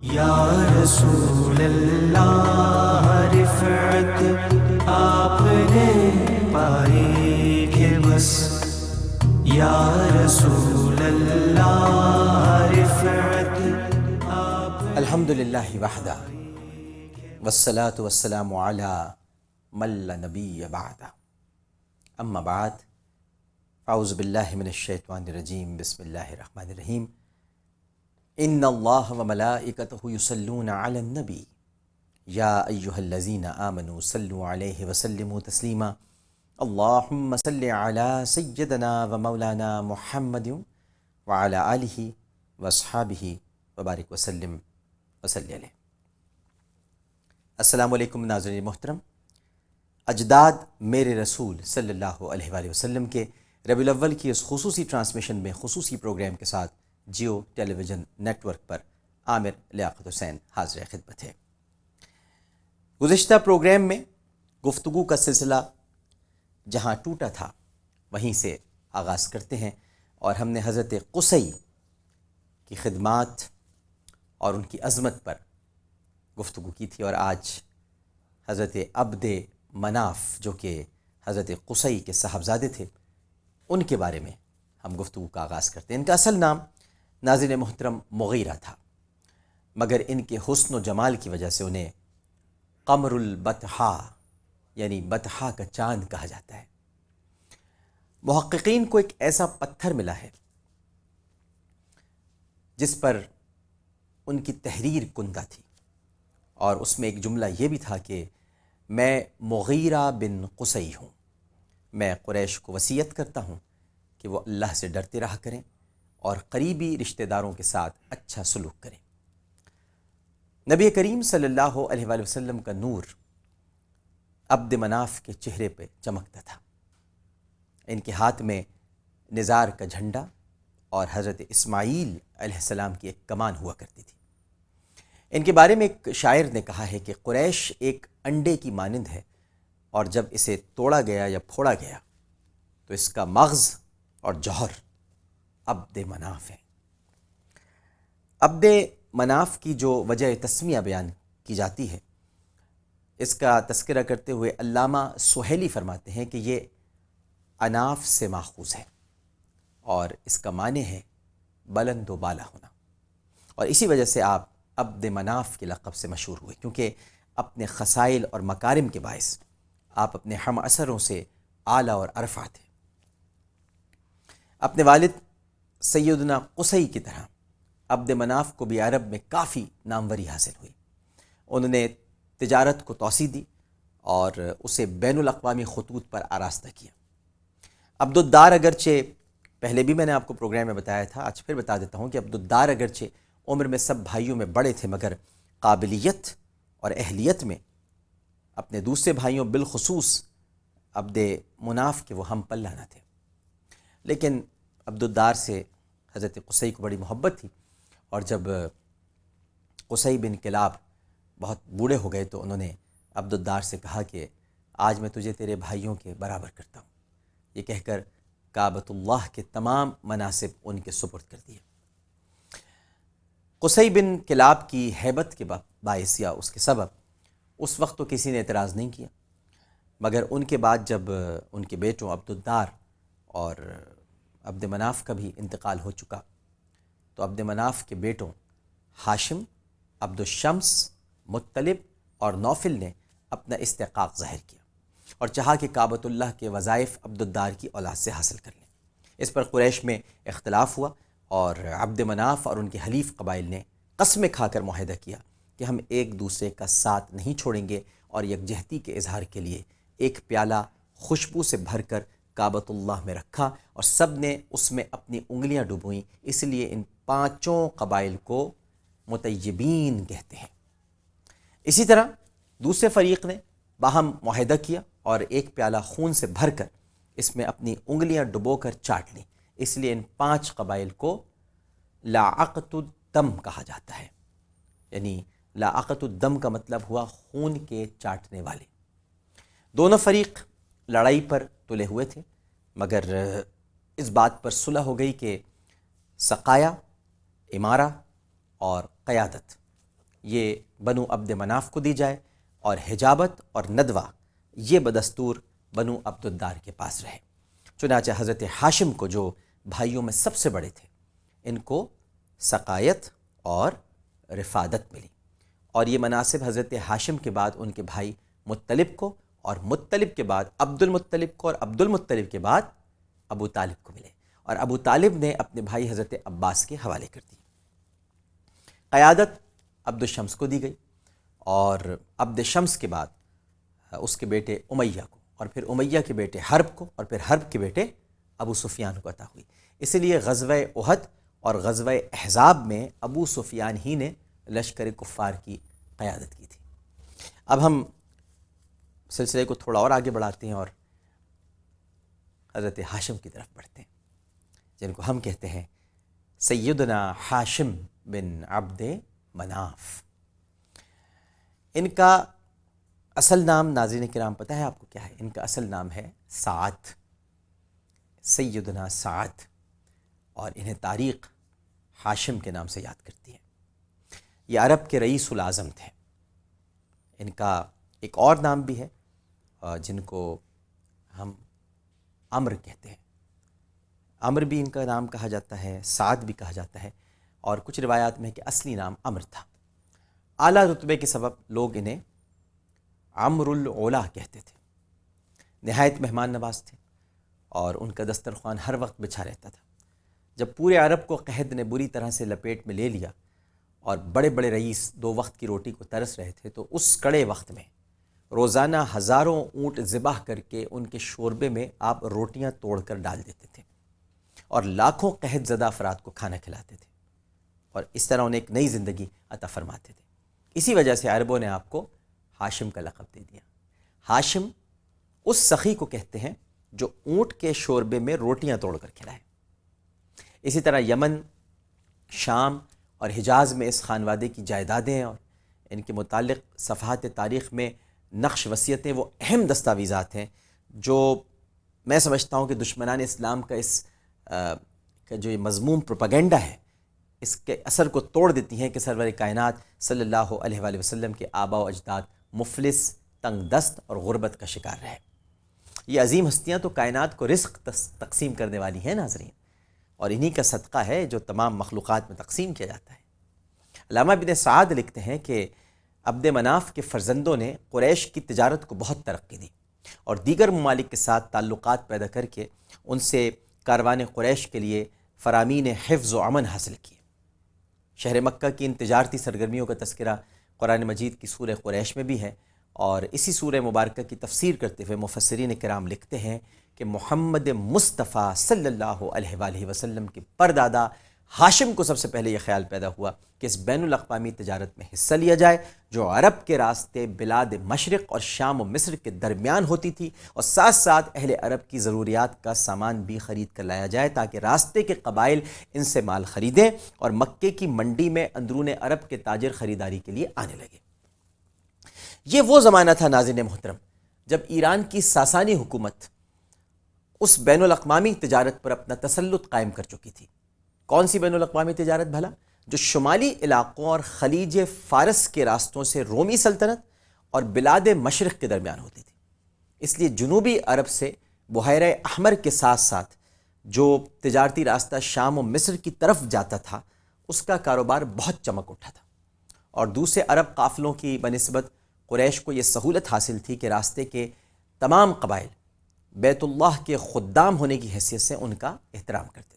یا رسول اللہ رفعت آپ نے پائی کہ بس، یا رسول اللہ رفعت آپ۔ الحمدللہ وحدہ والصلاة والسلام علی من لا نبی بعدہ، اما بعد، اعوذ باللہ من الشیطان الرجیم، بسم اللہ الرحمن الرحیم۔ ان اللہ وملائکتہ یصلون علی النبی یا ایہا الذین آمنوا صلوا علیہ وسلموا تسلیما، اللہم صل علی سیدنا ومولانا محمد وعلی آلہ واصحابہ وبارک وسلم وصلی علیہ۔ السلام علیکم ناظرین محترم، اجداد میرے رسول صلی اللہ علیہ وآلہ وسلم کے ربیع الاول کی اس خصوصی ٹرانسمیشن میں خصوصی پروگرام کے ساتھ جیو ٹیلی ویژن نیٹ ورک پر عامر لیاقت حسین حاضر خدمت ہے۔ گزشتہ پروگرام میں گفتگو کا سلسلہ جہاں ٹوٹا تھا وہیں سے آغاز کرتے ہیں، اور ہم نے حضرت قصی کی خدمات اور ان کی عظمت پر گفتگو کی تھی، اور آج حضرت عبد مناف جو کہ حضرت قصی کے صاحبزادے تھے ان کے بارے میں ہم گفتگو کا آغاز کرتے ہیں۔ ان کا اصل نام ناظرین محترم مغیرہ تھا، مگر ان کے حسن و جمال کی وجہ سے انہیں قمر البطحا یعنی بطحا کا چاند کہا جاتا ہے۔ محققین کو ایک ایسا پتھر ملا ہے جس پر ان کی تحریر کندہ تھی، اور اس میں ایک جملہ یہ بھی تھا کہ میں مغیرہ بن قصی ہوں، میں قریش کو وصیت کرتا ہوں کہ وہ اللہ سے ڈرتے رہا کریں اور قریبی رشتہ داروں کے ساتھ اچھا سلوک کریں۔ نبی کریم صلی اللہ علیہ وآلہ وسلم کا نور عبد مناف کے چہرے پہ چمکتا تھا۔ ان کے ہاتھ میں نزار کا جھنڈا اور حضرت اسماعیل علیہ السلام کی ایک کمان ہوا کرتی تھی۔ ان کے بارے میں ایک شاعر نے کہا ہے کہ قریش ایک انڈے کی مانند ہے، اور جب اسے توڑا گیا یا پھوڑا گیا تو اس کا مغز اور جوہر عبد مناف ہے۔ عبد مناف کی جو وجہ تسمیہ بیان کی جاتی ہے، اس کا تذکرہ کرتے ہوئے علامہ سہیلی فرماتے ہیں کہ یہ اناف سے ماخوذ ہے، اور اس کا معنی ہے بلند و بالا ہونا، اور اسی وجہ سے آپ عبد مناف کے لقب سے مشہور ہوئے، کیونکہ اپنے خصائل اور مکارم کے باعث آپ اپنے ہم عصروں سے اعلیٰ اور ارفع تھے۔ اپنے والد سیدنا قصی کی طرح عبد مناف کو بھی عرب میں کافی ناموری حاصل ہوئی۔ انہوں نے تجارت کو توسیع دی اور اسے بین الاقوامی خطوط پر آراستہ کیا۔ عبد الدار اگرچہ پہلے بھی میں نے آپ کو پروگرام میں بتایا تھا، آج پھر بتا دیتا ہوں کہ عبد الدار اگرچہ عمر میں سب بھائیوں میں بڑے تھے، مگر قابلیت اور اہلیت میں اپنے دوسرے بھائیوں بالخصوص عبد مناف کے وہ ہم پلہ نہ تھے۔ لیکن عبد الدار سے حضرت قصی کو بڑی محبت تھی، اور جب قصی بن کلاب بہت بوڑھے ہو گئے تو انہوں نے عبد الدار سے کہا کہ آج میں تجھے تیرے بھائیوں کے برابر کرتا ہوں، یہ کہہ کر کعبۃ اللہ کے تمام مناسب ان کے سپرد کر دیے۔ قصی بن کلاب کی ہیبت کے باعث یا اس کے سبب اس وقت تو کسی نے اعتراض نہیں کیا، مگر ان کے بعد جب ان کے بیٹوں عبد الدار اور عبد مناف کا بھی انتقال ہو چکا تو عبد مناف کے بیٹوں ہاشم، عبد الشمس، مطلب اور نوفل نے اپنا استحقاق ظاہر کیا اور چاہا کہ کعبۃ اللہ کے وظائف عبد الدار کی اولاد سے حاصل کر لیں۔ اس پر قریش میں اختلاف ہوا، اور عبد مناف اور ان کے حلیف قبائل نے قسمیں کھا کر معاہدہ کیا کہ ہم ایک دوسرے کا ساتھ نہیں چھوڑیں گے، اور یکجہتی کے اظہار کے لیے ایک پیالہ خوشبو سے بھر کر کعبۃ اللہ میں رکھا، اور سب نے اس میں اپنی انگلیاں ڈبوئیں۔ اس لیے ان پانچوں قبائل کو مطیبین کہتے ہیں۔ اسی طرح دوسرے فریق نے باہم معاہدہ کیا اور ایک پیالہ خون سے بھر کر اس میں اپنی انگلیاں ڈبو کر چاٹ لیں۔ اس لیے ان پانچ قبائل کو لاعقۃ الدم کہا جاتا ہے، یعنی لاعقۃ الدم کا مطلب ہوا خون کے چاٹنے والے۔ دونوں فریق لڑائی پر تلے ہوئے تھے، مگر اس بات پر صلح ہو گئی کہ سقایا، امارہ اور قیادت یہ بنو عبد مناف کو دی جائے اور حجابت اور ندوہ یہ بدستور بنو عبدالدار کے پاس رہے۔ چنانچہ حضرت ہاشم کو، جو بھائیوں میں سب سے بڑے تھے، ان کو سقایت اور رفادت ملی، اور یہ مناصب حضرت ہاشم کے بعد ان کے بھائی مطلب کو، اور مطلب کے بعد عبد المطلب کو، اور عبد المطلب کے بعد ابو طالب کو ملے، اور ابو طالب نے اپنے بھائی حضرت عباس کے حوالے کر دی۔ قیادت عبد الشمس کو دی گئی، اور عبد شمس کے بعد اس کے بیٹے امیہ کو، اور پھر امیہ کے بیٹے حرب کو، اور پھر حرب کے بیٹے ابو سفیان کو عطا ہوئی۔ اسی لیے غزوہ احد اور غزوہ احزاب میں ابو سفیان ہی نے لشکر کفار کی قیادت کی تھی۔ اب ہم سلسلے کو تھوڑا اور آگے بڑھاتے ہیں اور حضرت ہاشم کی طرف بڑھتے ہیں، جن کو ہم کہتے ہیں سیدنا ہاشم بن عبد مناف۔ ان کا اصل نام، ناظرین کرام، پتہ ہے آپ کو کیا ہے؟ ان کا اصل نام ہے سعد، سیدنا سعد، اور انہیں تاریخ ہاشم کے نام سے یاد کرتی ہے۔ یہ عرب کے رئیس الاعظم تھے۔ ان کا ایک اور نام بھی ہے جن کو ہم عمرو کہتے ہیں، عمرو بھی ان کا نام کہا جاتا ہے، سعد بھی کہا جاتا ہے، اور کچھ روایات میں ہے کہ اصلی نام عمرو تھا۔ اعلیٰ رتبے کے سبب لوگ انہیں عمرو العلا کہتے تھے۔ نہایت مہمان نواز تھے، اور ان کا دسترخوان ہر وقت بچھا رہتا تھا۔ جب پورے عرب کو قحط نے بری طرح سے لپیٹ میں لے لیا اور بڑے بڑے رئیس 2 وقت کی روٹی کو ترس رہے تھے، تو اس کڑے وقت میں روزانہ ہزاروں اونٹ ذبح کر کے ان کے شوربے میں آپ روٹیاں توڑ کر ڈال دیتے تھے، اور لاکھوں قحط زدہ افراد کو کھانا کھلاتے تھے، اور اس طرح انہیں ایک نئی زندگی عطا فرماتے تھے۔ اسی وجہ سے عربوں نے آپ کو ہاشم کا لقب دے دیا۔ ہاشم اس سخی کو کہتے ہیں جو اونٹ کے شوربے میں روٹیاں توڑ کر کھلائے۔ اسی طرح یمن، شام اور حجاز میں اس خانوادے کی جائیدادیں اور ان کے متعلق صفحات تاریخ میں نقش وصیتیں وہ اہم دستاویزات ہیں جو میں سمجھتا ہوں کہ دشمنان اسلام کا کا جو یہ مذموم پروپیگنڈا ہے، اس کے اثر کو توڑ دیتی ہیں کہ سرور کائنات صلی اللہ علیہ وآلہ وسلم کے آباء و اجداد مفلس، تنگ دست اور غربت کا شکار رہے۔ یہ عظیم ہستیاں تو کائنات کو رزق تقسیم کرنے والی ہیں ناظرین، اور انہی کا صدقہ ہے جو تمام مخلوقات میں تقسیم کیا جاتا ہے۔ علامہ بن سعد لکھتے ہیں کہ عبد مناف کے فرزندوں نے قریش کی تجارت کو بہت ترقی دی، اور دیگر ممالک کے ساتھ تعلقات پیدا کر کے ان سے کاروان قریش کے لیے فرامین حفظ و امن حاصل کیے۔ شہر مکہ کی ان تجارتی سرگرمیوں کا تذکرہ قرآن مجید کی سورہ قریش میں بھی ہے، اور اسی سورہ مبارکہ کی تفسیر کرتے ہوئے مفسرین کرام لکھتے ہیں کہ محمد مصطفیٰ صلی اللہ علیہ وآلہ وسلم کے پردادا ہاشم کو سب سے پہلے یہ خیال پیدا ہوا کہ اس بین الاقوامی تجارت میں حصہ لیا جائے جو عرب کے راستے بلاد مشرق اور شام و مصر کے درمیان ہوتی تھی، اور ساتھ ساتھ اہل عرب کی ضروریات کا سامان بھی خرید کر لایا جائے تاکہ راستے کے قبائل ان سے مال خریدیں اور مکے کی منڈی میں اندرون عرب کے تاجر خریداری کے لیے آنے لگے۔ یہ وہ زمانہ تھا ناظرین محترم جب ایران کی ساسانی حکومت اس بین الاقوامی تجارت پر اپنا تسلط قائم کر چکی تھی۔ کون سی بین الاقوامی تجارت بھلا؟ جو شمالی علاقوں اور خلیج فارس کے راستوں سے رومی سلطنت اور بلاد مشرق کے درمیان ہوتی تھی۔ اس لیے جنوبی عرب سے بحیرہ احمر کے ساتھ ساتھ جو تجارتی راستہ شام و مصر کی طرف جاتا تھا اس کا کاروبار بہت چمک اٹھا تھا، اور دوسرے عرب قافلوں کی بنسبت قریش کو یہ سہولت حاصل تھی کہ راستے کے تمام قبائل بیت اللہ کے خدام ہونے کی حیثیت سے ان کا احترام کرتے